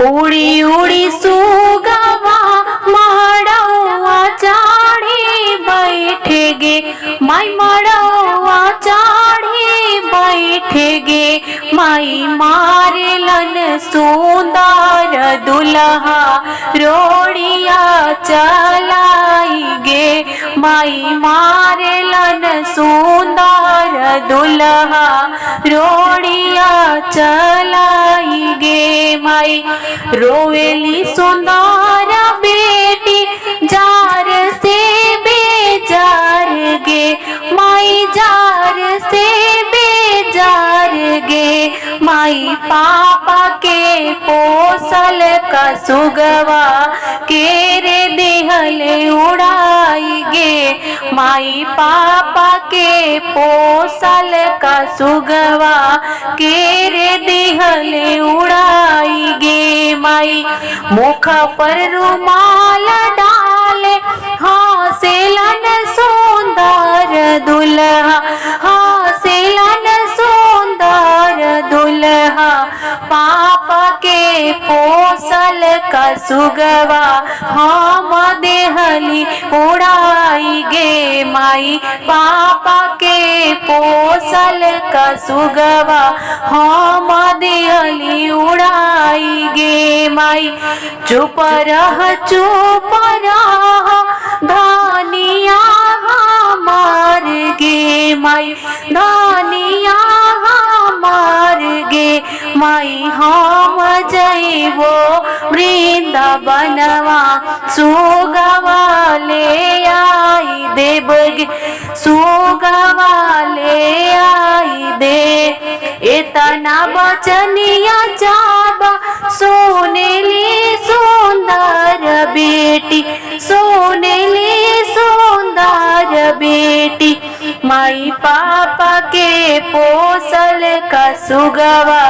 उड़ी उड़ी सुगवा मड़ौआ चढ़ी बैठे गे माई मड़ौआ चढ़ी बैठे गे माई मारलन सुंदर दुल्हा रोड़िया चलाई गे माई मारलन सुंदर दुल्हा रोड़िया चलाई गे माई रोवेली सुंदर बेटी जार से बेजार गे माई जार से बेजार गे माई पापा के पोसल का सुगवा के रे देहल उड़ाई गे माई पापा के पोसल का सुगवा के रे देहल उड़ाई गे माई मुख पर रुमाल डाले हासेलन सुंदर दुल्हा हासेलन सुंदर दुल्हा पापा के पोसल का सुगवा हम देहली उड़ाई गे माई पापा के पोसल का सुगवा हम देहली उड़ाई गे माई चुप रह धनिया हमार गे माई धनिया हमार गे माई हम जइबो वृंदावनवा सुगवा ले आई देव गे सुगवा ले आई दे इतना बचनिया जाबा सोनेली सुंदर बेटी सोनेली सुंदर बेटी माई पापा के पोसल का सुगवा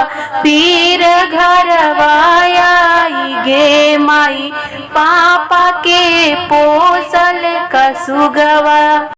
फिर घरवा आई गे माई पापा के पोसल का सुगवा।